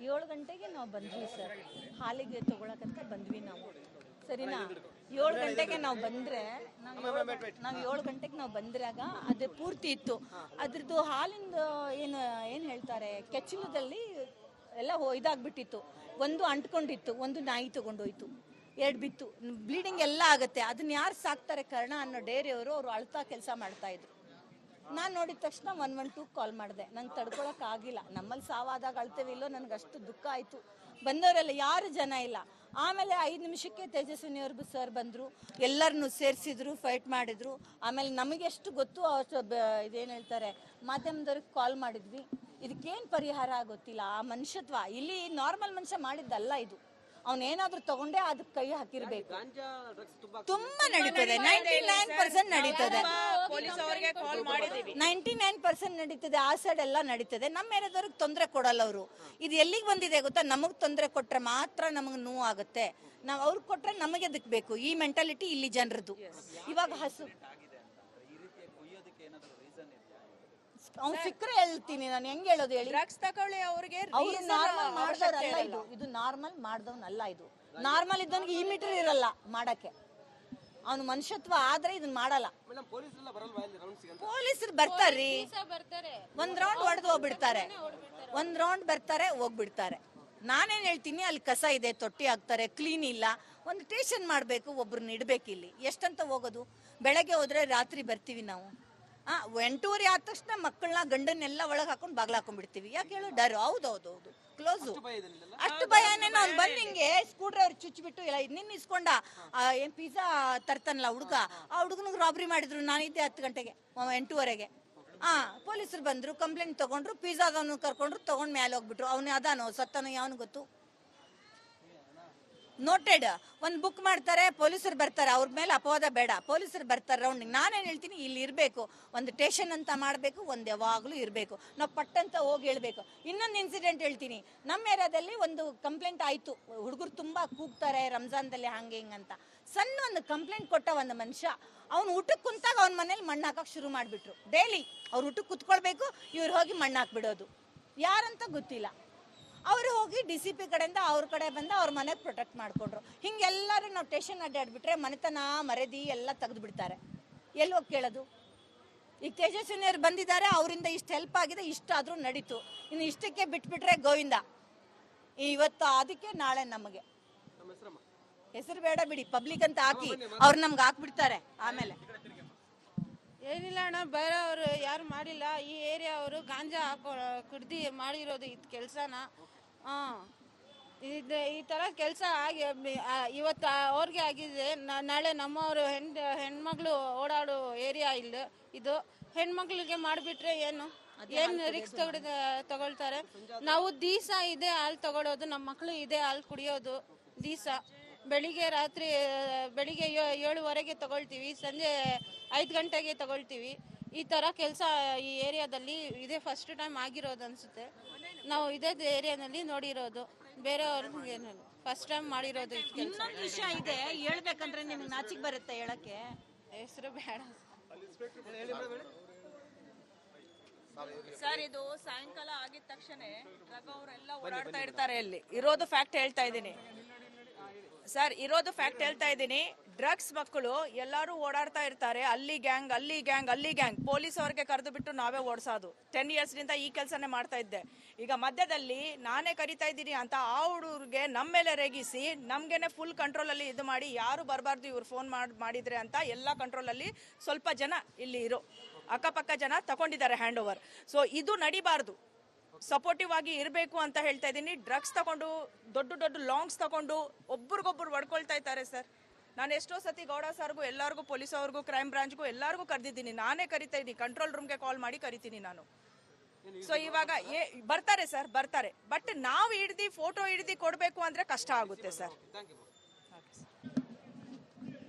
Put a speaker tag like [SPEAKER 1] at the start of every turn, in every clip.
[SPEAKER 1] 7 ಗಂಟೆಗೆ ನಾವು ಬಂದ್ವಿ ಸರ್. ಹಾಲಿಗೆ ತಗೊಳಕಂತ ಬಂದ್ವಿ ನಾವು, ಸರಿನಾ. 7 ಗಂಟೆಗೆ ನಾವು ಬಂದರೆ ನಾವು 7 ಗಂಟೆಗೆ ನಾವು ಬಂದ್ರಾಗ ಅದು ಪೂರ್ತಿ ಇತ್ತು. ಅದ್ರದ್ದು ಹಾಲಿಂದ ಏನು ಹೇಳ್ತಾರೆ, ಕೆಚ್ಚಲದಲ್ಲಿ ಎಲ್ಲ ಇದಾಗ್ಬಿಟ್ಟಿತ್ತು. ಒಂದು ಅಂಟ್ಕೊಂಡಿತ್ತು, ಒಂದು ನಾಯಿ ತಗೊಂಡೋಯ್ತು, 2 ಬಿತ್ತು, ಬ್ಲೀಡಿಂಗ್ ಎಲ್ಲ ಆಗುತ್ತೆ. ಅದನ್ನ ಯಾರು ಸಾಕ್ತಾರೆ ಕರ್ಣ ಅನ್ನೋ ಡೇರಿಯವರು, ಅವರು ಅಳ್ತಾ ಕೆಲಸ ಮಾಡ್ತಾಯಿದ್ರು. ನಾನು ನೋಡಿದ ತಕ್ಷಣ 112 ಕಾಲ್ ಮಾಡಿದೆ. ನಂಗೆ ತಡ್ಕೊಳಕ್ಕಾಗಿಲ್ಲ. ನಮ್ಮಲ್ಲಿ ಸಾವಾದಾಗ ಅಳ್ತೇವೆ ಇಲ್ಲೋ, ನನಗೆ ಅಷ್ಟು ದುಃಖ ಆಯಿತು. ಬಂದವರೆಲ್ಲ ಯಾರು ಜನ ಇಲ್ಲ. ಆಮೇಲೆ 5 ನಿಮಿಷಕ್ಕೆ ತೇಜಸ್ವಿನಿ ಅವ್ರಿಗೂ ಸರ್ ಬಂದರು, ಎಲ್ಲರನ್ನೂ ಸೇರಿಸಿದ್ರು, ಫೈಟ್ ಮಾಡಿದ್ರು. ಆಮೇಲೆ ನಮಗೆಷ್ಟು ಗೊತ್ತು ಇದೇನು ಹೇಳ್ತಾರೆ, ಮಾಧ್ಯಮದವ್ರಿಗೆ ಕಾಲ್ ಮಾಡಿದ್ವಿ. ಇದಕ್ಕೇನು ಪರಿಹಾರ ಗೊತ್ತಿಲ್ಲ. ಆ ಮನುಷ್ಯತ್ವ ಇಲ್ಲಿ ನಾರ್ಮಲ್ ಮನುಷ್ಯ ಮಾಡಿದ್ದಲ್ಲ ಇದು. ಅವನೇನಾದ್ರೂ ತಗೊಂಡೇ ಅದಕ್ಕೆ ಕೈ ಹಾಕಿರ್ಬೇಕು. ತುಂಬಾ ನಡೀತದೆ, 99% ನಡೀತದೆ, 99% ನಡೀತದೆ. ಆ ಸೈಡ್ ಎಲ್ಲ ನಡೀತದೆ. ನಮ್ಮ ಏರಿಯಾದವ್ರಿಗೆ ತೊಂದರೆ ಕೊಡಲ್ಲ ಅವರು. ಇದು ಎಲ್ಲಿಗೆ ಬಂದಿದೆ ಗೊತ್ತಾ, ನಮಗೆ ತೊಂದರೆ ಕೊಟ್ರೆ ಮಾತ್ರ ನಮಗೆ ನೋವು ಆಗುತ್ತೆ. ನಾವು ಅವ್ರಿಗೆ ಕೊಟ್ರೆ ನಮಗೆ ಅದಕ್ಕೆ ಬೇಕು. ಈ ಮೆಂಟಾಲಿಟಿ ಇಲ್ಲಿ ಜನರದ್ದು. ಇವಾಗ ಹಸು ಅವ್ನು ಸಿಕ್ಕರೆ ಹೇಳ್ತೀನಿ ನಾನು, ಹೆಂಗೆ ಹೇಳೋದು ಹೇಳಿ.
[SPEAKER 2] ಡ್ರಗ್ಸ್ ತಗೊಳ್ಳಿ ಅವ್ರಿಗೆ
[SPEAKER 1] ನಾರ್ಮಲ್ ಮಾಡ್ದವ್ರಲ್ಲ ಇದು ನಾರ್ಮಲ್ ಮಾಡ್ದವ್ನಲ್ಲ ಇದು. ನಾರ್ಮಲ್ ಇದ್ದವನಿಗೆ ಈ ಮೀಟರ್ ಇರಲ್ಲ ಮಾಡಕ್ಕೆ. ಅವನು ಮನುಷ್ಯತ್ವ ಆದ್ರೆ ಇದನ್ನ ಮಾಡಲ್ಲ. ಪೊಲೀಸರು ಬರ್ತಾರ್ರಿ, ಒಂದ್ ರೌಂಡ್ ಹೊಡೆದು ಹೋಗ್ಬಿಡ್ತಾರೆ, ಒಂದ್ ರೌಂಡ್ ಬರ್ತಾರೆ ಹೋಗ್ಬಿಡ್ತಾರೆ. ನಾನೇನ್ ಹೇಳ್ತೀನಿ, ಅಲ್ಲಿ ಕಸ ಇದೆ, ತೊಟ್ಟಿ ಹಾಕ್ತಾರೆ, ಕ್ಲೀನ್ ಇಲ್ಲ. ಒಂದು ಸ್ಟೇಷನ್ ಮಾಡ್ಬೇಕು, ಒಬ್ರನ್ನ ಇಡ್ಬೇಕು. ಇಲ್ಲಿ ಎಷ್ಟಂತ ಹೋಗೋದು? ಬೆಳಗ್ಗೆ ಹೋದ್ರೆ ರಾತ್ರಿ ಬರ್ತೀವಿ ನಾವು. 8:30 ಆದ ತಕ್ಷಣ ಮಕ್ಕಳನ್ನ ಗಂಡನ್ನೆಲ್ಲ ಒಳಗೆ ಹಾಕೊಂಡು ಬಾಗ್ಲ ಹಾಕೊಂಡ್ಬಿಡ್ತೀವಿ. ಯಾಕೆ ಹೇಳು? ಡರ್. ಹೌದೌದು, ಕ್ಲೋಸು. ಅಷ್ಟು ಭಯನೇ. ಅವ್ನು ಬಂದು ಹಿಂಗೆ ಸ್ಕೂಟ್ರ್ ಅವ್ರು ಚುಚ್ಚಿಬಿಟ್ಟು ಇಲ್ಲ ನಿನ್ನ ಇಸ್ಕೊಂಡ ಏನು ಪಿಜ್ಜಾ ತರ್ತಾನಲ್ಲ ಹುಡುಗ, ಆ ಹುಡುಗನಿಗೆ ರಾಬ್ರಿ ಮಾಡಿದ್ರು. ನಾನಿದ್ದೆ 10 ಗಂಟೆಗೆ, 8:30ಗೆ. ಪೊಲೀಸರು ಬಂದರು, ಕಂಪ್ಲೇಂಟ್ ತೊಗೊಂಡ್ರು, ಪಿಜ್ಜಾದವನು ಕರ್ಕೊಂಡ್ರು, ತೊಗೊಂಡು ಮೇಲೆ ಹೋಗ್ಬಿಟ್ರು. ಅವನು ಅದಾನೋ ಸತ್ತಾನೋ ಯಾವನು ಗೊತ್ತು. ನೋಟೆಡ್. ಒಂದು ಬುಕ್ ಮಾಡ್ತಾರೆ, ಪೊಲೀಸರು ಬರ್ತಾರೆ, ಅವ್ರ ಮೇಲೆ ಅಪವಾದ ಬೇಡ, ಪೊಲೀಸರು ಬರ್ತಾರೆ ರೌಂಡಿಂಗ್. ನಾನೇನು ಹೇಳ್ತೀನಿ, ಇಲ್ಲಿ ಇರಬೇಕು, ಒಂದು ಸ್ಟೇಷನ್ ಅಂತ ಮಾಡಬೇಕು, ಒಂದು ಯಾವಾಗಲೂ ಇರಬೇಕು. ನಾವು ಪಟ್ಟಂತ ಹೋಗಿ ಹೇಳ್ಬೇಕು. ಇನ್ನೊಂದು ಇನ್ಸಿಡೆಂಟ್ ಹೇಳ್ತೀನಿ. ನಮ್ಮ ಏರಿಯಾದಲ್ಲಿ ಒಂದು ಕಂಪ್ಲೇಂಟ್ ಆಯಿತು. ಹುಡುಗರು ತುಂಬ ಕೂಗ್ತಾರೆ ರಂಜಾನ್ದಲ್ಲಿ ಹಂಗೆ ಹಿಂಗಂತ. ಸಣ್ಣ ಒಂದು ಕಂಪ್ಲೇಂಟ್ ಕೊಟ್ಟ ಒಂದು ಮನುಷ್ಯ, ಅವ್ನು ಊಟಕ್ಕೆ ಕುಂತಾಗ ಅವ್ನ ಮನೇಲಿ ಮಣ್ಣು ಹಾಕಕ್ಕೆ ಶುರು ಮಾಡಿಬಿಟ್ರು. ಡೈಲಿ ಅವ್ರು ಊಟಕ್ಕೆ ಕುತ್ಕೊಳ್ಬೇಕು, ಇವ್ರು ಹೋಗಿ ಮಣ್ಣು ಹಾಕ್ಬಿಡೋದು. ಯಾರಂತ ಗೊತ್ತಿಲ್ಲ. ಅವರು ಹೋಗಿ DCP ಕಡೆಯಿಂದ ಅವ್ರ ಕಡೆ ಬಂದು ಅವ್ರ ಮನೆಗೆ ಪ್ರೊಟೆಕ್ಟ್ ಮಾಡಿಕೊಂಡ್ರು. ಹಿಂಗೆಲ್ಲರೂ ನಾವು ಸ್ಟೇಷನ್ ಅಡ್ಡಾಡ್ಬಿಟ್ರೆ ಮನೆತನ ಮರೆದಿ ಎಲ್ಲ ತೆಗೆದು ಬಿಡ್ತಾರೆ. ಎಲ್ಲಿ ಹೋಗಿ ಕೇಳೋದು? ಈಗ ತೇಜಸ್ವಿನಿಯವ್ರು ಬಂದಿದ್ದಾರೆ, ಅವರಿಂದ ಇಷ್ಟು ಹೆಲ್ಪ್ ಆಗಿದೆ, ಇಷ್ಟಾದರೂ ನಡೀತು. ಇನ್ನು ಇಷ್ಟಕ್ಕೆ ಬಿಟ್ಬಿಟ್ರೆ ಗೋವಿಂದ. ಇವತ್ತು ಅದಕ್ಕೆ ನಾಳೆ ನಮಗೆ ಹೆಸರು ಬೇಡ ಬಿಡಿ, ಪಬ್ಲಿಕ್ ಅಂತ ಹಾಕಿ ಅವ್ರು ನಮ್ಗೆ ಹಾಕ್ಬಿಡ್ತಾರೆ. ಆಮೇಲೆ
[SPEAKER 2] ಏನಿಲ್ಲ ಅಣ್ಣ, ಬೇರೆಯವರು ಯಾರು ಮಾಡಿಲ್ಲ. ಈ ಏರಿಯಾ ಅವರು ಗಾಂಜಾ ಕುಡ್ದು ಮಾಡಿರೋದು ಇದು ಕೆಲಸನ. ಈ ಥರ ಕೆಲಸ ಆಗಿ ಇವತ್ತು ಅವ್ರಿಗೆ ಆಗಿದೆ, ನಾಳೆ ನಮ್ಮವರು ಹೆಣ್ಮಗಳು ಓಡಾಡೋ ಏರಿಯಾ ಇದು. ಹೆಣ್ಮಕ್ಳಿಗೆ ಮಾಡಿಬಿಟ್ರೆ ಏನು ರಿಕ್ಸ್ ತಗೊಳ್ತಾರೆ. ನಾವು ದಿವಸ ಇದೇ ಹಾಲು ತಗೊಳ್ಳೋದು, ನಮ್ಮ ಮಕ್ಕಳು ಇದೇ ಹಾಲು ಕುಡಿಯೋದು ದಿವಸ. ಬೆಳಿಗ್ಗೆ 7:15 ತಗೊಳ್ತೀವಿ, ಸಂಜೆ 5 ಗಂಟೆಗೆ ತಗೊಳ್ತೀವಿ. ಈ ಥರ ಕೆಲಸ ಈ ಏರಿಯಾದಲ್ಲಿ ಇದೇ ಫಸ್ಟ್ ಟೈಮ್ ಆಗಿರೋದು ಅನಿಸುತ್ತೆ. ನಾವು ಇದೇ ಏರಿಯಾದಲ್ಲಿ ನೋಡಿರೋದು, ಬೇರೆಯವ್ರಿಗೆ ಏನಿಲ್ಲ, ಫಸ್ಟ್ ಟೈಮ್ ಮಾಡಿರೋದು.
[SPEAKER 1] ಇನ್ನೊಂದು ವಿಷಯ ಇದೆ ಹೇಳ್ಬೇಕಂದ್ರೆ, ನಿಮ್ಗೆ ನಾಚಿಕೆ ಬರುತ್ತೆ ಹೇಳಕ್ಕೆ.
[SPEAKER 2] ಹೆಸರು ಬೇಡ
[SPEAKER 3] ಸರ್. ಇದು ಸಾಯಂಕಾಲ ಆಗಿದ ತಕ್ಷಣ ಡ್ರಗ್ ಅವರೆಲ್ಲ ಓಡಾಡ್ತಾ ಇರ್ತಾರೆ. ಇಲ್ಲಿ ಇರೋದು ಫ್ಯಾಕ್ಟ್ ಹೇಳ್ತಾ ಇದ್ದೀನಿ ಸರ್, ಇರೋದು ಫ್ಯಾಕ್ಟ್ ಹೇಳ್ತಾ ಇದ್ದೀನಿ. ಡ್ರಗ್ಸ್ ಮಕ್ಕಳು ಎಲ್ಲರೂ ಓಡಾಡ್ತಾ ಇರ್ತಾರೆ. ಅಲ್ಲಿ ಗ್ಯಾಂಗ್, ಅಲ್ಲಿ ಗ್ಯಾಂಗ್, ಅಲ್ಲಿ ಗ್ಯಾಂಗ್. ಪೊಲೀಸ್ ಅವ್ರಿಗೆ ಕರೆದು ಬಿಟ್ಟು ನಾವೇ ಓಡಿಸೋದು. 10 ಇಯರ್ಸ್ನಿಂದ ಈ ಕೆಲಸನೇ ಮಾಡ್ತಾ ಇದ್ದೆ. ಈಗ ಮಧ್ಯದಲ್ಲಿ ನಾನೇ ಕರಿತಾ ಇದ್ದೀನಿ ಅಂತ ಆ ಹುಡುಗರಿಗೆ ನಮ್ಮ ಮೇಲೆ ರೇಗಿಸಿ ನಮಗೇನೆ ಫುಲ್ ಕಂಟ್ರೋಲಲ್ಲಿ ಇದು ಮಾಡಿ, ಯಾರು ಬರಬಾರ್ದು ಇವ್ರು ಫೋನ್ ಮಾಡಿದ್ರೆ ಅಂತ ಎಲ್ಲ ಕಂಟ್ರೋಲಲ್ಲಿ ಸ್ವಲ್ಪ ಜನ ಇಲ್ಲಿ ಇರೋ ಅಕ್ಕಪಕ್ಕ ಜನ ತಗೊಂಡಿದ್ದಾರೆ ಹ್ಯಾಂಡ್ ಓವರ್. ಸೊ ಇದು ನಡಿಬಾರ್ದು. ಸಪೋರ್ಟಿವ್ ಆಗಿ ಇರಬೇಕು ಅಂತ ಹೇಳ್ತಾ ಇದ್ದೀನಿ. ಡ್ರಗ್ಸ್ ತಗೊಂಡು ದೊಡ್ಡ ದೊಡ್ಡ ಲಾಂಗ್ಸ್ ತಗೊಂಡು ಒಬ್ರಿಗೊಬ್ರು ಹೊಡ್ಕೊಳ್ತಾ ಇದ್ದಾರೆ ಸರ್. ನಾನು ಎಷ್ಟೋ ಸತಿ ಗೌಡ ಸರ್ಗೂ ಎಲ್ಲರಿಗೂ ಪೊಲೀಸ್ ಅವ್ರಿಗೂ ಕ್ರೈಮ್ ಬ್ರಾಂಚ್ಗೂ ಎಲ್ಲರಿಗೂ ಕರೆದಿದ್ದೀನಿ. ನಾನೇ ಕರಿತಾ ಇದ್ದೀನಿ, ಕಂಟ್ರೋಲ್ ರೂಮ್ಗೆ ಕಾಲ್ ಮಾಡಿ ಕರಿತೀನಿ ನಾನು. ಸೊ ಇವಾಗ ಬರ್ತಾರೆ ಸರ್, ಬರ್ತಾರೆ. ಬಟ್ ನಾವು ಫೋಟೋ ಹಿಡ್ದು ಕೊಡಬೇಕು ಅಂದರೆ ಕಷ್ಟ ಆಗುತ್ತೆ ಸರ್.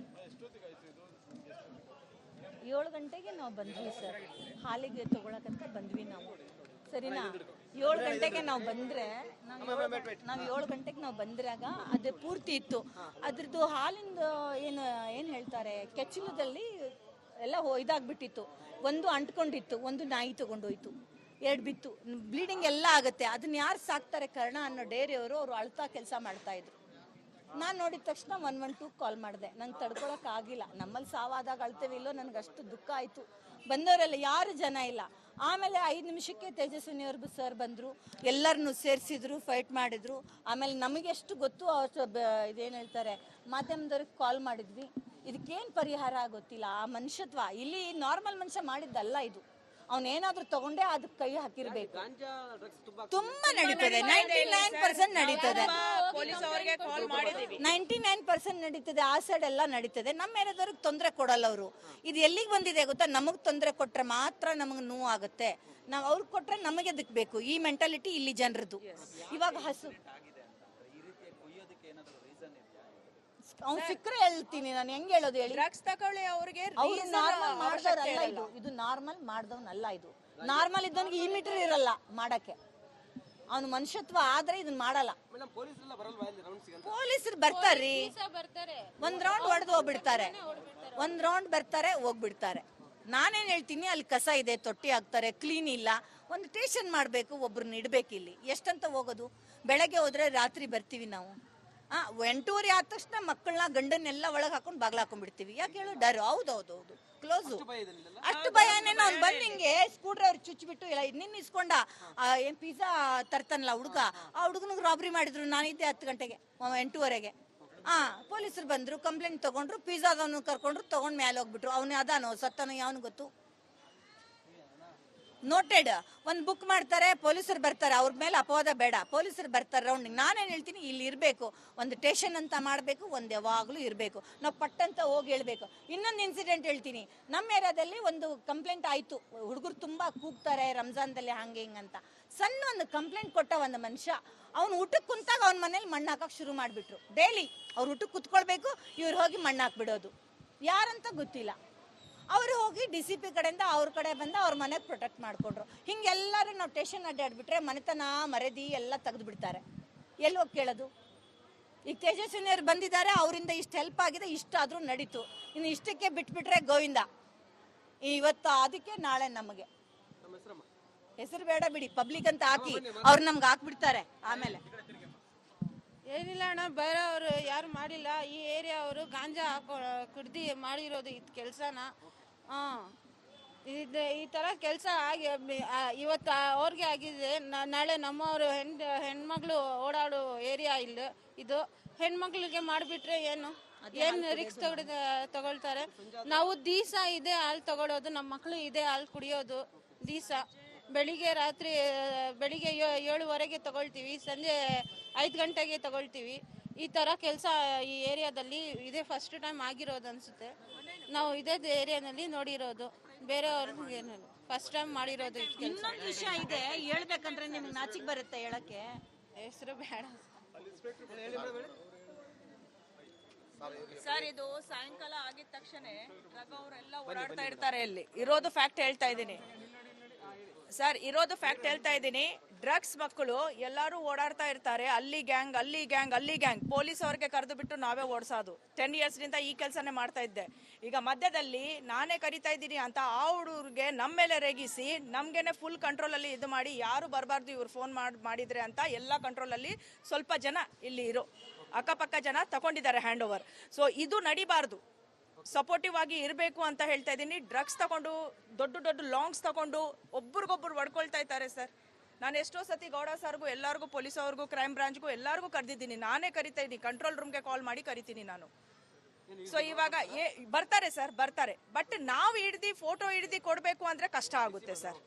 [SPEAKER 1] 7 ಗಂಟೆಗೆ ನಾವು ಬಂದ್ವಿ ಸರ್. ಹಾಲಿಗೆ ತಗೊಳಕಂತ ಬಂದ್ವಿ ನಾವು, ಸರಿನಾ. 7 ಗಂಟೆಗೆ ನಾವು ಬಂದರೆ ನಾವು 7 ಗಂಟೆಗೆ ನಾವು ಬಂದ್ರಾಗ ಅದು ಪೂರ್ತಿ ಇತ್ತು. ಅದ್ರದ್ದು ಹಾಲಿಂದ ಏನು ಹೇಳ್ತಾರೆ, ಕೆಚ್ಚಲದಲ್ಲಿ ಎಲ್ಲ ಇದಾಗ್ಬಿಟ್ಟಿತ್ತು. ಒಂದು ಅಂಟ್ಕೊಂಡಿತ್ತು, ಒಂದು ನಾಯಿ ತಗೊಂಡೋಯ್ತು, 2 ಬಿತ್ತು, ಬ್ಲೀಡಿಂಗ್ ಎಲ್ಲ ಆಗುತ್ತೆ. ಅದನ್ನ ಯಾರು ಸಾಕ್ತಾರೆ ಕರ್ಣ ಅನ್ನೋ ಡೇರಿಯವರು ಅವರು ಅಳ್ತಾ ಕೆಲಸ ಮಾಡ್ತಾ ಇದ್ರು. ನಾನು ನೋಡಿದ ತಕ್ಷಣ 112 ಕಾಲ್ ಮಾಡಿದೆ. ನಂಗೆ ತಡ್ಕೊಳಕ್ಕಾಗಿಲ್ಲ. ನಮ್ಮಲ್ಲಿ ಸಾವಾದಾಗ ಅಳ್ತೇವೆ ಇಲ್ಲೋ, ನನಗೆ ಅಷ್ಟು ದುಃಖ ಆಯಿತು. ಬಂದವರೆಲ್ಲ ಯಾರು ಜನ ಇಲ್ಲ. ಆಮೇಲೆ 5 ನಿಮಿಷಕ್ಕೆ ತೇಜಸ್ವಿನಿ ಅವ್ರ ಸರ್ ಬಂದರು, ಎಲ್ಲರನ್ನೂ ಸೇರಿಸಿದ್ರು, ಫೈಟ್ ಮಾಡಿದ್ರು. ಆಮೇಲೆ ನಮಗೆ ಎಷ್ಟು ಗೊತ್ತು ಇದೇನು ಹೇಳ್ತಾರೆ ಮಾಧ್ಯಮದವ್ರಿಗೆ ಕಾಲ್ ಮಾಡಿದ್ವಿ. ಇದಕ್ಕೇನು ಪರಿಹಾರ ಗೊತ್ತಿಲ್ಲ. ಆ ಮನುಷ್ಯತ್ವ ಇಲ್ಲಿ ನಾರ್ಮಲ್ ಮನುಷ್ಯ ಮಾಡಿದ್ದಲ್ಲ ಇದು. ಅವನೇನಾದ್ರೂ ತಗೊಂಡೇ ಅದಕ್ಕೆ ಕೈ ಹಾಕಿರ್ಬೇಕು. ತುಂಬಾ ನಡೀತದೆ, 99% ನಡೀತದೆ, 99% ನಡೀತದೆ. ಆ ಸೈಡ್ ಎಲ್ಲ ನಡೀತದೆ. ನಮ್ಮ ಏರಿಯಾದವ್ರಿಗೆ ತೊಂದರೆ ಕೊಡಲ್ಲ ಅವರು. ಇದು ಎಲ್ಲಿಗೆ ಬಂದಿದೆ ಗೊತ್ತಾ? ನಮಗೆ ತೊಂದರೆ ಕೊಟ್ರೆ ಮಾತ್ರ ನಮಗೆ ನೋವು ಆಗುತ್ತೆ. ನಾವು ಅವ್ರಿಗೆ ಕೊಟ್ರೆ ನಮಗೆ ಅದಕ್ಕೆ ಬೇಕು. ಈ ಮೆಂಟಾಲಿಟಿ ಇಲ್ಲಿ ಜನರದ್ದು. ಇವಾಗ ಹಸು ಅವ್ನು ಸಿಕ್ಕರೆ ಹೇಳ್ತೀನಿ ನಾನು. ಹೆಂಗ್ ಹೇಳೋದು ಹೇಳಿ?
[SPEAKER 3] ಡ್ರಗ್ಸ್ ತಗೊಳ್ಳಿ ಅವ್ರಿಗೆ
[SPEAKER 1] ಅವ್ರು ನಾರ್ಮಲ್ ಮಾಡ್ದವ್ರಲ್ಲ ಇದು. ಇದು ನಾರ್ಮಲ್ ಮಾಡ್ದವ್ನಲ್ಲ ಇದು. ನಾರ್ಮಲ್ ಇದ್ದವನಿಗೆ ಈ ಮೀಟರ್ ಇರಲ್ಲ ಮಾಡಕ್ಕೆ. ಅವನು ಮನುಷ್ಯತ್ವ ಆದ್ರೆ ಇದನ್ನ ಮಾಡಲ್ಲ. ಪೊಲೀಸರು ಬರ್ತಾರ್ರಿ, ಒಂದ್ ರೌಂಡ್ ಹೊಡೆದು ಹೋಗ್ಬಿಡ್ತಾರೆ. ಒಂದ್ ರೌಂಡ್ ಬರ್ತಾರೆ, ಹೋಗ್ಬಿಡ್ತಾರೆ. ನಾನೇನ್ ಹೇಳ್ತೀನಿ, ಅಲ್ಲಿ ಕಸ ಇದೆ, ತೊಟ್ಟಿ ಹಾಕ್ತಾರೆ, ಕ್ಲೀನ್ ಇಲ್ಲ. ಒಂದು ಸ್ಟೇಷನ್ ಮಾಡ್ಬೇಕು, ಒಬ್ರನ್ನ ಇಡ್ಬೇಕು. ಇಲ್ಲಿ ಎಷ್ಟಂತ ಹೋಗೋದು? ಬೆಳಗ್ಗೆ ಹೋದ್ರೆ ರಾತ್ರಿ ಬರ್ತೀವಿ ನಾವು. 8:30 ಆದ ತಕ್ಷಣ ಮಕ್ಕಳನ್ನ ಗಂಡನ್ನೆಲ್ಲ ಒಳಗೆ ಹಾಕೊಂಡು ಬಾಗ್ಲ ಹಾಕೊಂಡ್ಬಿಡ್ತೀವಿ. ಯಾಕೆ ಹೇಳು? ಡರ್. ಹೌದೌದು, ಕ್ಲೋಸು. ಅಷ್ಟು ಭಯನೇನೋ. ಅವ್ನು ಬಂದು ಹಿಂಗೆ ಸ್ಕೂಟ್ರ್ ಅವ್ರು ಚುಚ್ಚಿಬಿಟ್ಟು ಇಲ್ಲ ನಿನ್ನ ಇಸ್ಕೊಂಡ ಏನ್ ಪಿಜ್ಜಾ ತರ್ತಾನಲ್ಲ ಹುಡುಗ, ಆ ಹುಡುಗನಿಗೆ ರಾಬ್ರಿ ಮಾಡಿದ್ರು. ನಾನಿದ್ದೆ 10 ಗಂಟೆಗೆ, 8:30ಗೆ. ಪೊಲೀಸರು ಬಂದ್ರು, ಕಂಪ್ಲೇಂಟ್ ತಗೊಂಡ್ರು, ಪಿಜ್ಜಾದವನು ಕರ್ಕೊಂಡ್ರು, ತಗೊಂಡ್ ಮೇಲೆ ಹೋಗ್ಬಿಟ್ರು. ಅವನು ಅದಾನೋ ಸತ್ತಾನೋ ಯಾವನು ಗೊತ್ತು. ನೋಟೆಡ್. ಒಂದು ಬುಕ್ ಮಾಡ್ತಾರೆ, ಪೊಲೀಸರು ಬರ್ತಾರೆ. ಅವ್ರ ಮೇಲೆ ಅಪವಾದ ಬೇಡ, ಪೊಲೀಸರು ಬರ್ತಾರೆ ರೌಂಡಿಂಗ್. ನಾನೇನು ಹೇಳ್ತೀನಿ, ಇಲ್ಲಿ ಇರಬೇಕು ಒಂದು ಸ್ಟೇಷನ್ ಅಂತ ಮಾಡಬೇಕು, ಒಂದು ಯಾವಾಗಲೂ ಇರಬೇಕು. ನಾವು ಪಟ್ಟಂತ ಹೋಗಿ ಹೇಳ್ಬೇಕು. ಇನ್ನೊಂದು ಇನ್ಸಿಡೆಂಟ್ ಹೇಳ್ತೀನಿ. ನಮ್ಮ ಏರಿಯಾದಲ್ಲಿ ಒಂದು ಕಂಪ್ಲೇಂಟ್ ಆಯಿತು. ಹುಡುಗರು ತುಂಬ ಕೂಗ್ತಾರೆ ರಂಜಾನ್ದಲ್ಲಿ ಹಂಗೆ ಹಿಂಗಂತ. ಸಣ್ಣ ಒಂದು ಕಂಪ್ಲೇಂಟ್ ಕೊಟ್ಟ ಒಂದು ಮನುಷ್ಯ. ಅವ್ನು ಊಟಕ್ಕೆ ಕುಂತಾಗ ಅವ್ನ ಮನೇಲಿ ಮಣ್ಣು ಹಾಕಕ್ಕೆ ಶುರು ಮಾಡಿಬಿಟ್ರು. ಡೈಲಿ ಅವ್ರು ಊಟಕ್ಕೆ ಕುತ್ಕೊಳ್ಬೇಕು, ಇವ್ರು ಹೋಗಿ ಮಣ್ಣು ಹಾಕ್ಬಿಡೋದು. ಯಾರಂತ ಗೊತ್ತಿಲ್ಲ. ಅವರು ಹೋಗಿ DCP ಕಡೆಯಿಂದ ಅವ್ರ ಕಡೆ ಬಂದು ಅವ್ರ ಮನೆಗೆ ಪ್ರೊಟೆಕ್ಟ್ ಮಾಡಿಕೊಂಡ್ರು. ಹಿಂಗೆಲ್ಲರೂ ನಾವು ಸ್ಟೇಷನ್ ಅಡ್ಡಾಡ್ಬಿಟ್ರೆ ಮನೆತನ ಮರೆದಿ ಎಲ್ಲ ತೆಗೆದು ಬಿಡ್ತಾರೆ. ಎಲ್ಲಿ ಹೋಗಿ ಕೇಳೋದು? ಈಗ ತೇಜಸ್ವಿನಿಯವ್ರು ಬಂದಿದ್ದಾರೆ, ಅವರಿಂದ ಇಷ್ಟು ಹೆಲ್ಪ್ ಆಗಿದೆ, ಇಷ್ಟಾದರೂ ನಡೀತು. ಇನ್ನು ಇಷ್ಟಕ್ಕೆ ಬಿಟ್ಬಿಟ್ರೆ ಗೋವಿಂದ. ಇವತ್ತು ಅದಕ್ಕೆ ನಾಳೆ ನಮಗೆ ಹೆಸರು ಬೇಡ ಬಿಡಿ, ಪಬ್ಲಿಕ್ ಅಂತ ಹಾಕಿ ಅವ್ರು ನಮ್ಗೆ ಹಾಕ್ಬಿಡ್ತಾರೆ. ಆಮೇಲೆ
[SPEAKER 2] ಏನಿಲ್ಲ ಅಣ್ಣ, ಬೇರೆ ಅವರು ಯಾರು ಮಾಡಿಲ್ಲ. ಈ ಏರಿಯಾ ಅವರು ಗಾಂಜಾ ಕುಡ್ದು ಮಾಡಿರೋದು ಇದು ಕೆಲಸನ. ಇದು ಈ ಥರ ಕೆಲಸ ಆಗಿ ಇವತ್ತು ಅವ್ರಿಗೆ ಆಗಿದೆ, ನಾಳೆ ನಮ್ಮವರು ಹೆಣ್ಮಗಳು ಓಡಾಡೋ ಏರಿಯಾ ಇಲ್ಲ ಇದು. ಹೆಣ್ಮಕ್ಳಿಗೆ ಮಾಡಿಬಿಟ್ರೆ ಏನು ರಿಕ್ಸ್ ತಗೊಳ್ತಾರೆ. ನಾವು ದಿವಸ ಇದೇ ಹಾಲು ತಗೊಳ್ಳೋದು, ನಮ್ಮ ಮಕ್ಕಳು ಇದೇ ಹಾಲು ಕುಡಿಯೋದು. ದಿವಸ ಬೆಳಿಗ್ಗೆ 7:15 ತಗೊಳ್ತೀವಿ, ಸಂಜೆ 5 ಗಂಟೆಗೆ ತಗೊಳ್ತೀವಿ. ಈ ಥರ ಕೆಲಸ ಈ ಏರಿಯಾದಲ್ಲಿ ಇದೇ ಫಸ್ಟ್ ಟೈಮ್ ಆಗಿರೋದು ಅನಿಸುತ್ತೆ. ನಾವು ಇದೇ ಏರಿಯಾನಲ್ಲಿ ನೋಡಿರೋದು, ಬೇರೆಯವ್ರಿಗೆ ಏನು ಫಸ್ಟ್ ಟೈಮ್ ಮಾಡಿರೋದು.
[SPEAKER 1] ಇನ್ನೊಂದು ವಿಷಯ ಇದೆ ಹೇಳ್ಬೇಕಂದ್ರೆ, ನಿಮ್ಗೆ ನಾಚಿಕೆ ಬರುತ್ತೆ ಹೇಳಕ್ಕೆ.
[SPEAKER 2] ಹೆಸರು ಬೇಡ
[SPEAKER 3] ಸರ್. ಇದು ಸಾಯಂಕಾಲ ಆಗಿದ ತಕ್ಷಣ ಡ್ರಗ್ ಅವರೆಲ್ಲ ಓಡಾಡ್ತಾ ಇರ್ತಾರೆ. ಇಲ್ಲಿ ಇರೋದು ಫ್ಯಾಕ್ಟ್ ಹೇಳ್ತಾ ಇದ್ದೀನಿ ಸರ್, ಇರೋದು ಫ್ಯಾಕ್ಟ್ ಹೇಳ್ತಾ ಇದ್ದೀನಿ. ಡ್ರಗ್ಸ್ ಮಕ್ಕಳು ಎಲ್ಲರೂ ಓಡಾಡ್ತಾ ಇರ್ತಾರೆ. ಅಲ್ಲಿ ಗ್ಯಾಂಗ್, ಅಲ್ಲಿ ಗ್ಯಾಂಗ್, ಅಲ್ಲಿ ಗ್ಯಾಂಗ್. ಪೊಲೀಸ್ ಅವ್ರಿಗೆ ಕರೆದು ಬಿಟ್ಟು ನಾವೇ ಓಡಿಸೋದು. 10 ಇಯರ್ಸ್ನಿಂದ ಈ ಕೆಲಸನೇ ಮಾಡ್ತಾ ಇದ್ದೆ. ಈಗ ಮಧ್ಯದಲ್ಲಿ ನಾನೇ ಕರಿತಾ ಇದ್ದೀನಿ ಅಂತ ಆ ಹುಡುಗರಿಗೆ ನಮ್ಮ ಮೇಲೆ ರೇಗಿಸಿ ನಮ್ಗೇನೆ ಫುಲ್ ಕಂಟ್ರೋಲಲ್ಲಿ ಇದು ಮಾಡಿ, ಯಾರು ಬರಬಾರ್ದು ಇವ್ರು ಫೋನ್ ಮಾಡಿದ್ರೆ ಅಂತ ಎಲ್ಲ ಕಂಟ್ರೋಲಲ್ಲಿ ಸ್ವಲ್ಪ ಜನ ಇಲ್ಲಿ ಇರೋ ಅಕ್ಕಪಕ್ಕ ಜನ ತಗೊಂಡಿದ್ದಾರೆ ಹ್ಯಾಂಡ್ ಓವರ್. ಸೊ ಇದು ನಡಿಬಾರ್ದು. ಸಪೋರ್ಟಿವ್ ಆಗಿ ಇರಬೇಕು ಅಂತ ಹೇಳ್ತಾ ಇದ್ದೀನಿ. ಡ್ರಗ್ಸ್ ತಗೊಂಡು ದೊಡ್ಡ ದೊಡ್ಡ ಲಾಂಗ್ಸ್ ತಗೊಂಡು ಒಬ್ರಿಗೊಬ್ರು ಹೊಡ್ಕೊಳ್ತಾ ಇದ್ದಾರೆ ಸರ್. ನಾನು ಎಷ್ಟೋ ಸತಿ ಗೌಡ ಸರ್ಗೂ ಎಲ್ಲರಿಗೂ ಪೊಲೀಸ್ ಅವ್ರಿಗೂ ಕ್ರೈಮ್ ಬ್ರಾಂಚ್ಗೂ ಎಲ್ಲರಿಗೂ ಕರೆದಿದ್ದೀನಿ. ನಾನೇ ಕರಿತಾ ಇದ್ದೀನಿ, ಕಂಟ್ರೋಲ್ ರೂಮ್ಗೆ ಕಾಲ್ ಮಾಡಿ ಕರಿತೀನಿ ನಾನು. ಸೊ ಇವಾಗ ಬರ್ತಾರೆ ಸರ್, ಬರ್ತಾರೆ. ಬಟ್ ನಾವು ಫೋಟೋ ಹಿಡ್ದು ಕೊಡಬೇಕು ಅಂದರೆ ಕಷ್ಟ ಆಗುತ್ತೆ ಸರ್.